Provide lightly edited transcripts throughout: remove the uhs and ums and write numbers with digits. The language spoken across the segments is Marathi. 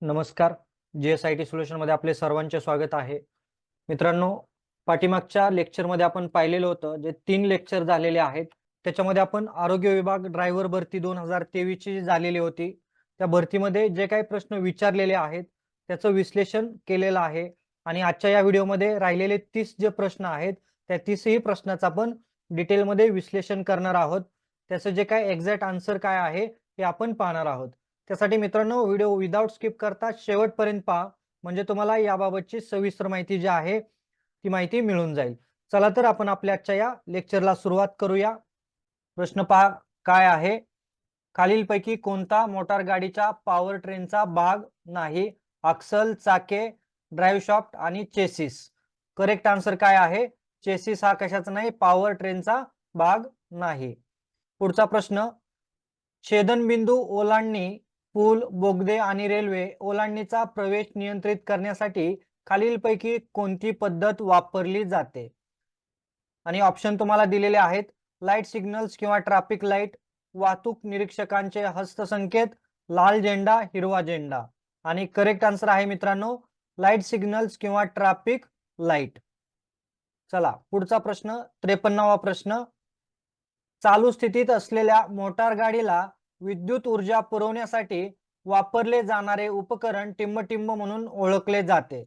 नमस्कार. GSIT सोल्युशन मध्ये आपले सर्वांचे स्वागत आहे. मित्रांनो, पाठीमागच्या लेक्चरमध्ये आपण पाहिलेलं होतं जे 3 लेक्चर झालेले आहेत. त्याच्यामध्ये आपण आरोग्य विभाग ड्रायव्हर भरती 2023 ची झालेली होती. त्या भरतीमध्ये जे काही प्रश्न विचारलेले आहेत त्याचं विश्लेषण केलेलं आहे आणि आजच्या या व्हिडिओमध्ये राहिलेले 30 जे प्रश्न आहेत त्या 30 ही प्रश्नाचं आपण डिटेलमध्ये विश्लेषण करणार आहोत. त्याचं जे काही एक्झॅक्ट आन्सर काय आहे हे आपण पाहणार आहोत. त्यासाठी मित्रांनो व्हिडिओ विदाउट स्किप करता शेवटपर्यंत पहा म्हणजे तुम्हाला याबाबतची सविस्तर माहिती जी आहे ती माहिती मिळून जाईल. चला तर आपण आपल्या आजच्या या लेक्चरला सुरुवात करूया. प्रश्न पहा काय आहे? खालीलपैकी कोणता मोटार गाडीच्या पॉवर ट्रेनचा भाग नाही? अक्सल, चाके, ड्राईव्ह शाफ्ट आणि चेसिस. करेक्ट आन्सर काय आहे? चेसिस हा कशाचा नाही? पॉवर ट्रेनचा भाग नाही. पुढचा प्रश्न, छेदनबिंदू ओलांडणी पूल, बोगदे आणि रेल्वे ओलांडणीचा प्रवेश नियंत्रित करण्यासाठी खालीलपैकी कोणती पद्धत वापरली जाते? आणि ऑप्शन तुम्हाला दिलेले आहेत. लाईट सिग्नल्स किंवा ट्रॅफिक लाईट, वाहतूक निरीक्षकांचे हस्तसंकेत, लाल झेंडा, हिरवा झेंडा. आणि करेक्ट आन्सर आहे मित्रांनो लाईट सिग्नल्स किंवा ट्रॅफिक लाईट. चला पुढचा प्रश्न, 53वा प्रश्न, चालू स्थितीत असलेल्या मोटार गाडीला विद्युत ऊर्जा पुरवण्यासाठी वापरले जाणारे उपकरण टिंबटिंब म्हणून ओळखले जाते.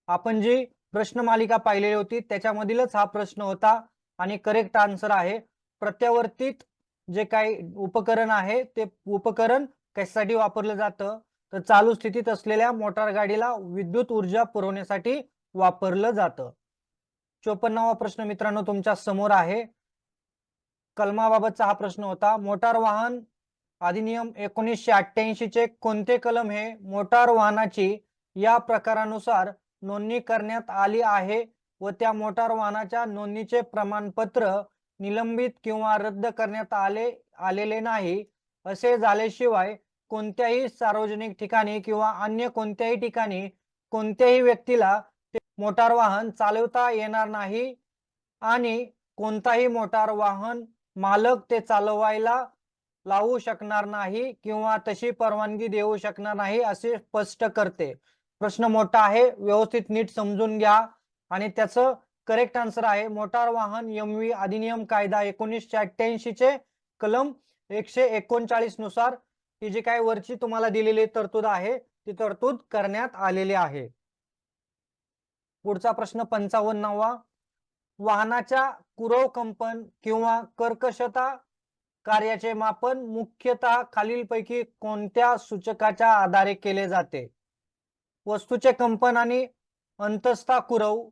आपण जी प्रश्न मालिका पाहिलेली होती त्याच्यामधीलच हा प्रश्न होता आणि करेक्ट आन्सर आहे प्रत्यावर्तित जे काही उपकरण आहे ते उपकरण कशासाठी वापरलं जातं तर चालू स्थितीत असलेल्या मोटार गाडीला विद्युत ऊर्जा पुरवण्यासाठी वापरलं जातं. 54वा प्रश्न मित्रांनो तुमच्या समोर आहे. कलमाबाबतचा हा प्रश्न होता. मोटार वाहन अधिनियम 1988 चे कोणते कलम हे मोटार वाहनाची या प्रकारानुसार नोंदणी करण्यात आली आहे व त्या मोटार वाहनाच्या नोंदणीचे प्रमाणपत्र निलंबित किंवा रद्द करण्यात आलेले नाही असे झाल्याशिवाय कोणत्याही सार्वजनिक ठिकाणी किंवा अन्य कोणत्याही ठिकाणी कोणत्याही व्यक्तीला ते मोटार वाहन चालवता येणार नाही आणि कोणताही मोटार वाहन मालक ते चालवायला लावू शकणार नाही किंवा तशी परवानगी देऊ शकणार नाही असे स्पष्ट करते. प्रश्न मोठा आहे, व्यवस्थित नीट समजून घ्या आणि त्याचं करेक्ट आन्सर आहे मोटार वाहन MV अधिनियम कायदा 1988 चे कलम 139 नुसार ही जी काय वरची तुम्हाला दिलेली तरतूद आहे ती तरतूद करण्यात आलेली आहे. पुढचा प्रश्न 55वा, वाहनाच्या कुरव कंपन किंवा कर्कशता कार्याचे मापन मुख्यतः खालीलपैकी कोणत्या सूचकाच्या आधारे केले जाते? वस्तूचे कंपन आणि अंतस्था कुरव,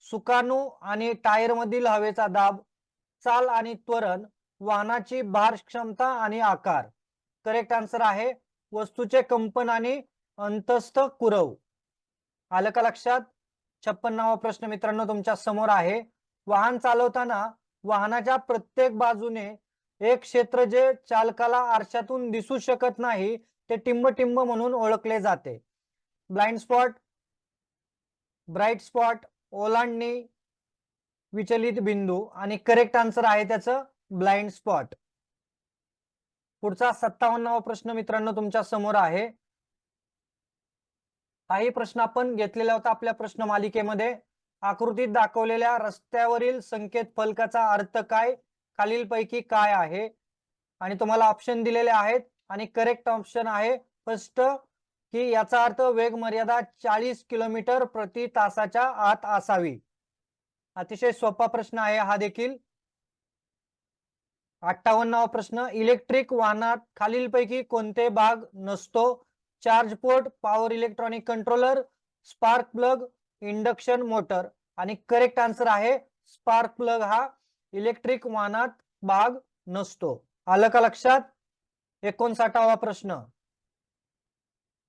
सुकाणू आणि टायर मधील हवेचा दाब, चाल आणि त्वरण, वाहनाची भार क्षमता आणि आकार. करेक्ट आन्सर आहे वस्तूचे कंपन आणि अंतस्थ कुरव. आलं का लक्षात? 56वा प्रश्न मित्रांनो तुमच्या समोर आहे. वाहन चालवताना वाहनाच्या प्रत्येक बाजूने एक क्षेत्र जे चालकाला आरशातून दिसू शकत नाही ते टिंबटिंब म्हणून ओळखले जाते. ब्लाइंड स्पॉट, ब्राइट स्पॉट, ओलांडणी, विचलित बिंदू. आणि करेक्ट आन्सर आहे त्याचं ब्लाइंड स्पॉट. पुढचा 57वा प्रश्न मित्रांनो तुमच्या समोर आहे. हाही प्रश्न आपण घेतलेला होता आपल्या प्रश्न मालिकेमध्ये. आकृतीत दाखवलेल्या रस्त्यावरील संकेत फलकाचा अर्थ काय? खालीलपैकी काय आहे? आणि तुम्हाला ऑप्शन दिलेले आहेत आणि करेक्ट ऑप्शन आहे फर्स्ट की याचा अर्थ वेग मर्यादा 40 किलोमीटर प्रति तासाच्या आत असावी. अतिशय सोपा प्रश्न आहे हा देखील. 58वा प्रश्न, इलेक्ट्रिक वाहनात खालीलपैकी कोणते भाग नसतो? Charge port, power electronic controller, spark plug, induction motor. आणि करेक्ट आन्सर आहे स्पार्क प्लग हा इलेक्ट्रिक वाहनात भाग नसतो. आलं का लक्षात? 59वा प्रश्न,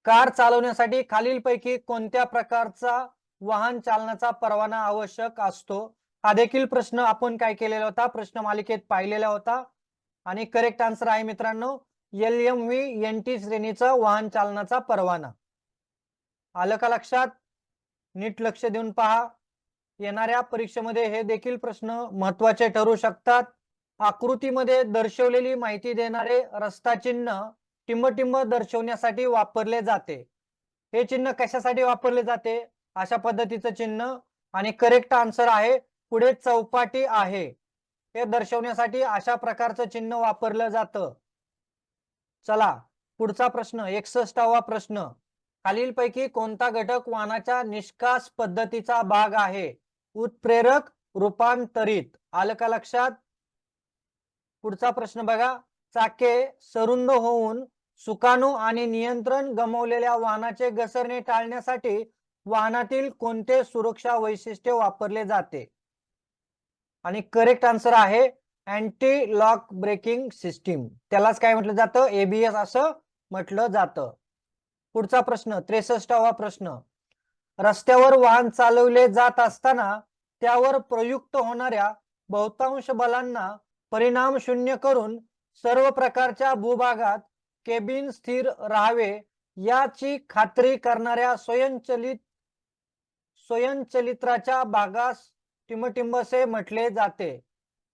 कार चालवण्यासाठी खालीलपैकी कोणत्या प्रकारचा वाहन चालनाचा परवाना आवश्यक असतो? हा देखील प्रश्न आपण काय केलेला होता प्रश्न मालिकेत पाहिलेला होता आणि करेक्ट आन्सर आहे मित्रांनो LMV NT श्रेणीचा वाहन चालनाचा परवाना. आलं का लक्षात? नीट लक्ष देऊन पहा. येणाऱ्या परीक्षेमध्ये हे देखील प्रश्न महत्त्वाचे ठरू शकतात. आकृतीमध्ये दर्शवलेली माहिती देणारे रस्ता चिन्ह टिंबटिंब दर्शवण्यासाठी वापरले जाते. हे चिन्ह कशासाठी वापरले जाते? अशा पद्धतीचं चिन्ह. आणि करेक्ट आन्सर आहे पुढे चौपाटी आहे हे दर्शवण्यासाठी अशा प्रकारचं चिन्ह वापरलं जातं. चला पुढचा प्रश्न 61वा प्रश्न. खालीलपैकी कोणता घटक वाहनाच्या निष्कास पद्धतीचा भाग आहे? उत्प्रेरक, रूपांतरित. आलं का लक्षात? पुढचा प्रश्न बघा. चाके सरुंद होऊन सुकाणू आणि नियंत्रण गमावलेल्या वाहनाचे घसरणे टाळण्यासाठी वाहनातील कोणते सुरक्षा वैशिष्ट्य वापरले जाते? आणि करेक्ट आन्सर आहे अँटी लॉक ब्रेकिंग सिस्टीम. त्यालाच काय म्हटलं जातं? एबीएस असं म्हटलं जातं. पुढचा प्रश्न 63वा प्रश्न. रस्त्यावर वाहन चालवले जात असताना त्यावर प्रयुक्त होणाऱ्या बहुतांश बलांना परिणाम शून्य करून सर्व प्रकारच्या भूभागात केबिन स्थिर राहावे याची खात्री करणाऱ्या स्वयंचलित्राच्या भागास टिमटिंब असे म्हटले जाते.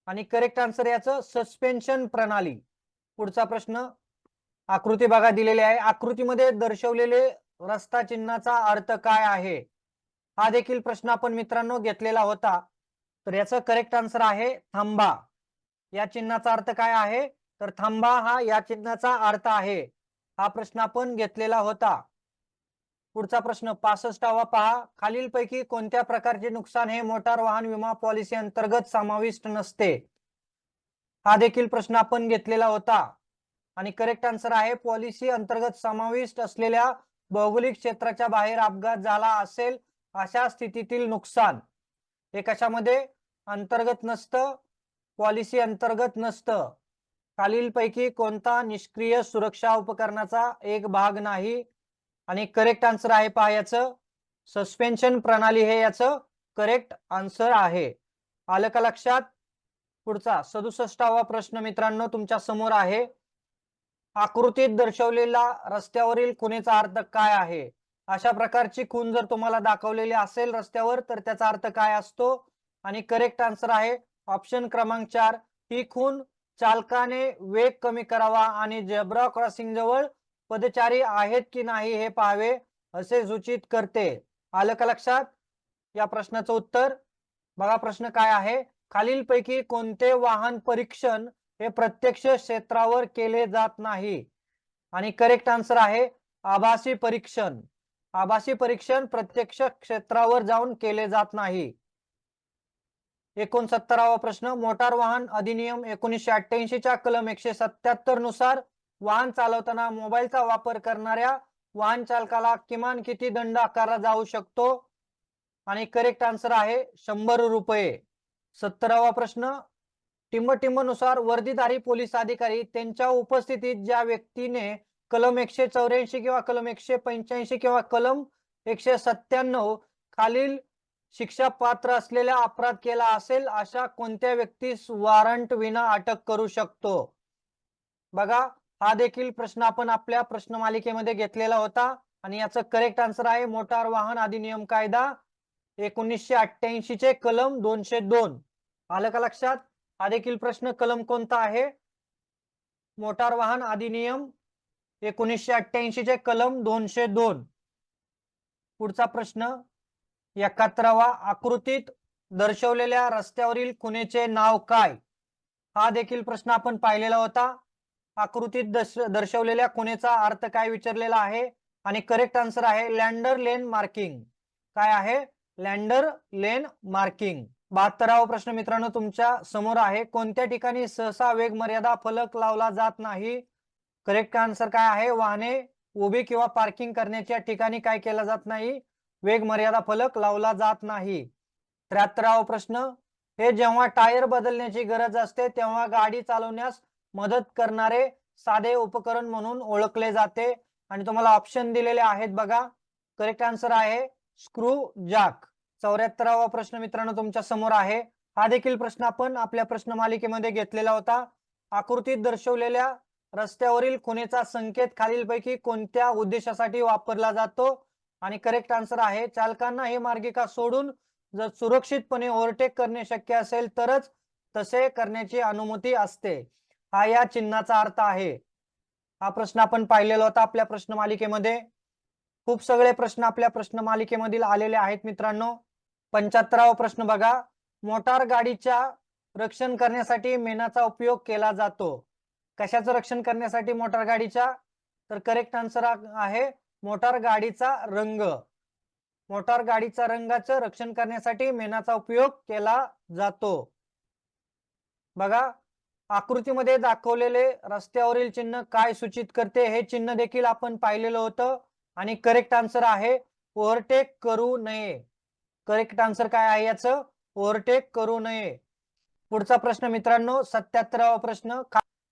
आणि करेक्ट आन्सर याचं सस्पेन्शन प्रणाली. पुढचा प्रश्न आकृती बघा दिलेली आहे. आकृतीमध्ये दर्शवलेले रस्ता चिन्हाचा अर्थ काय आहे? हा देखील प्रश्न आपण मित्रांनो घेतलेला होता. तर याचं करेक्ट आन्सर आहे थांबा. या चिन्हाचा अर्थ काय आहे? तर थांबा हा या चिन्हाचा अर्थ आहे. हा प्रश्न आपण घेतलेला होता. पुढचा प्रश्न 65वा पहा. खालीलपैकी कोणत्या प्रकारचे नुकसान हे मोटार वाहन विमा पॉलिसी अंतर्गत समाविष्ट नसते? हा देखील प्रश्न आपण घेतलेला होता. आणि करेक्ट आन्सर आहे पॉलिसी अंतर्गत समाविष्ट असलेल्या भौगोलिक क्षेत्राच्या बाहेर अपघात झाला असेल अशा स्थितीतील नुकसान. हे कशामध्ये अंतर्गत नसतं? पॉलिसी अंतर्गत नसतं. खालीलपैकी कोणता निष्क्रिय सुरक्षा उपकरणाचा एक भाग नाही? आणि करेक्ट आन्सर आहे पहा याचं सस्पेन्शन प्रणाली हे याचं करेक्ट आन्सर आहे. आलं का लक्षात? पुढचा 67वा प्रश्न मित्रांनो तुमच्या समोर आहे. आकृतीत दर्शवलेला रस्त्यावरील खुणेचा अर्थ काय आहे? अशा प्रकारची खून जर तुम्हाला दाखवलेली असेल रस्त्यावर तर त्याचा अर्थ काय असतो? आणि करेक्ट आन्सर आहे ऑप्शन क्रमांक 4. ही खून चालकाने वेग कमी करावा आणि झेब्रा क्रॉसिंग जवळ पदचारी आहेत की नाही हे पाहावे असे सूचित करते. आलं का लक्षात? या प्रश्नाचं उत्तर बघा. प्रश्न काय आहे? खालीलपैकी कोणते वाहन परीक्षण हे प्रत्यक्ष क्षेत्रावर केले जात नाही? आणि करेक्ट आन्सर आहे आभासी परीक्षण. आभासी परीक्षण प्रत्यक्ष क्षेत्रावर जाऊन केले जात नाही. 69वा प्रश्न. मोटार वाहन अधिनियम 1988 च्या कलम 177 नुसार वाहन चालवताना मोबाईलचा वापर करणाऱ्या वाहन चालकाला किमान किती दंड आकारला जाऊ शकतो? आणि करेक्ट आन्सर आहे 100 रुपये. 70वा प्रश्न. टिंब नुसार वर्दीधारी पोलीस अधिकारी त्यांच्या उपस्थितीत ज्या व्यक्तीने कलम 184 किंवा कलम 185 किंवा कलम 197 खालील शिक्षा पात्र असलेला अपराध केला असेल अशा कोणत्या व्यक्तीस वॉरंट विना अटक करू शकतो? बघा हा देखील प्रश्न आपण आपल्या प्रश्नमालिकेमध्ये घेतलेला होता. आणि याचं करेक्ट आन्सर आहे मोटार वाहन अधिनियम कायदा 1988 चे कलम 202. आलं का लक्षात? हा देखील प्रश्न कलम कोणता आहे? मोटार वाहन अधिनियम 1988 चे कलम 202. पुढचा प्रश्न 71वा. आकृतीत दर्शवलेल्या रस्त्यावरील खुणेचे नाव काय? हा देखील प्रश्न आपण पाहिलेला होता. आकृतीत दर्शवलेल्या खुणेचा अर्थ काय विचारलेला आहे? आणि करेक्ट आन्सर आहे लँडर लेन मार्किंग. काय आहे? लँडर लेन मार्किंग. 72वा प्रश्न मित्रांनो तुमच्या समोर आहे. कोणत्या ठिकाणी सहसा वेग मर्यादा फलक लावला जात नाही? करेक्ट आन्सर काय आहे? वाहने उभी किंवा पार्किंग करण्याच्या ठिकाणी काय केला जात नाही? वेग मर्यादा फलक लावला जात नाही. 73वा प्रश्न. हे जेव्हा टायर बदलण्याची गरज असते तेव्हा गाडी चालवण्यास मदत करणारे साधे उपकरण म्हणून ओळखले जाते. आणि तुम्हाला ऑप्शन दिलेले आहेत बघा. करेक्ट आन्सर आहे स्क्रू जॅक. 74वा प्रश्न मित्रांनो तुमच्या समोर आहे. हा देखील प्रश्न आपण आपल्या प्रश्नमालिकेमध्ये घेतलेला होता. आकृतीत दर्शवलेल्या रस्त्यावरील खुणेचा संकेत खालीलपैकी कोणत्या उद्देशासाठी वापरला जातो? आणि करेक्ट आन्सर आहे चालकांना ही मार्गिका सोडून जर सुरक्षितपणे ओव्हरटेक करणे शक्य असेल तरच तसे करण्याची अनुमती असते. हा या चिन्हाचा अर्थ आहे. हा प्रश्न आपण पाहिलेला होता आपल्या प्रश्नमालिकेमध्ये. खूप सगळे प्रश्न आपल्या प्रश्न मालिकेमधील आलेले आहेत मित्रांनो. 75वा प्रश्न बघा. मोटार गाडीच्या रक्षण करण्यासाठी मेणाचा उपयोग केला जातो. कशाचं रक्षण करण्यासाठी मोटार गाडीच्या? तर करेक्ट आन्सर आहे मोटार गाडीचा रंग. मोटार गाडीच्या रंगाचं रक्षण करण्यासाठी मेणाचा उपयोग केला जातो. बघा, आकृतीमध्ये दाखवलेले रस्त्यावरील चिन्ह काय सूचित करते? हे चिन्ह देखील आपण पाहिलेलं होतं आणि करेक्ट आन्सर आहे ओव्हरटेक करू नये. करेक्ट आन्सर काय आहे याचं? ओव्हरटेक करू नये. पुढचा प्रश्न मित्रांनो, 77वा प्रश्न.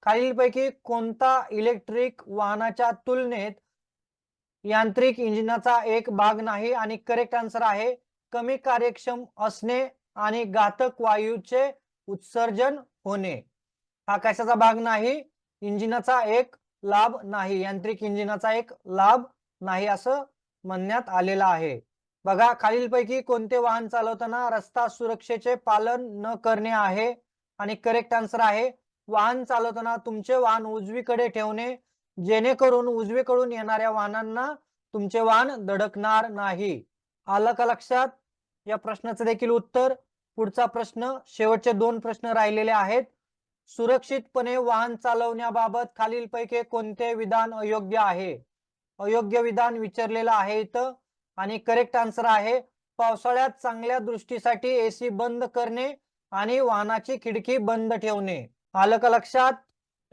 खालीलपैकी कोणता इलेक्ट्रिक वाहनाच्या तुलनेत यांत्रिक इंजिनाचा एक भाग नाही? आणि करेक्ट आन्सर आहे कमी कार्यक्षम असणे आणि घातक वायूचे उत्सर्जन होणे. हा कशाचा भाग नाही? इंजिनाचा एक लाभ नाही, यांत्रिक इंजिनाचा एक लाभ नाही असं म्हणण्यात आलेलं आहे. बघा, खालीलपैकी कोणते वाहन चालवताना रस्ता सुरक्षेचे पालन न करणे आहे? आणि करेक्ट आन्सर आहे वाहन चालवताना तुमचे वाहन उजवीकडे ठेवणे, जेणेकरून उजवीकडून येणाऱ्या वाहनांना तुमचे वाहन धडकणार नाही. आलं का लक्षात? या प्रश्नाचं देखील उत्तर. पुढचा प्रश्न, शेवटचे 2 प्रश्न राहिलेले आहेत. सुरक्षितपणे वाहन चालवण्याबाबत खालीलपैकी कोणते विधान अयोग्य आहे? अयोग्य विधान विचारलेलं आहे इथं आणि करेक्ट आन्सर आहे पावसाळ्यात चांगल्या दृष्टीसाठी एसी बंद करणे आणि वाहनाची खिडकी बंद ठेवणे. आलं का लक्षात?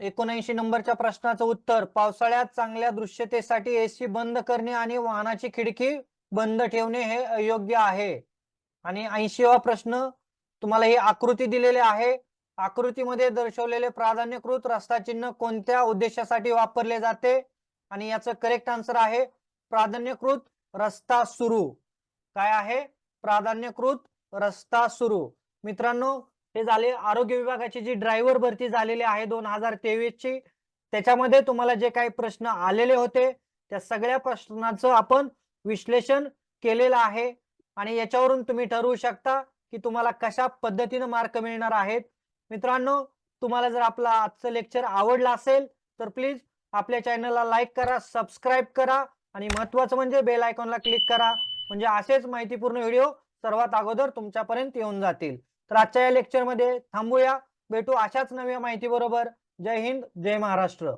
79 नंबरच्या प्रश्नाचं उत्तर पावसाळ्यात चांगल्या दृश्यतेसाठी एसी बंद करणे आणि वाहनाची खिडकी बंद ठेवणे हे अयोग्य आहे. आणि 80वा प्रश्न, तुम्हाला ही आकृती दिलेली आहे. आकृतीमध्ये दर्शवलेले प्राधान्यकृत रस्ता चिन्ह कोणत्या उद्देशासाठी वापरले जाते? आणि याचं करेक्ट आन्सर आहे प्राधान्यकृत रस्ता सुरू. काय आहे? प्राधान्यकृत रस्ता सुरू. मित्रांनो, हे झाले आरोग्य विभागाची जी ड्रायव्हर भरती झालेली आहे 2023 ची. त्याच्यामध्ये तुम्हाला जे काही प्रश्न आलेले होते त्या सगळ्या प्रश्नांचं आपण विश्लेषण केलेलं आहे आणि याच्यावरून तुम्ही ठरवू शकता की तुम्हाला कशा पद्धतीने मार्क मिळणार आहेत. मित्रांनो, तुम्हाला जर आपला आजचं लेक्चर आवडला असेल तर प्लीज आपल्या चॅनलला लाईक करा, सबस्क्राईब करा आणि महत्त्वाचं म्हणजे बेल आयकॉनला क्लिक करा, म्हणजे असेच माहितीपूर्ण व्हिडिओ सर्वात अगोदर तुमच्यापर्यंत येऊन जातील. तर आजच्या या लेक्चरमध्ये थांबूया. भेटू अशाच नव्या माहिती बरोबर. जय हिंद, जय महाराष्ट्र.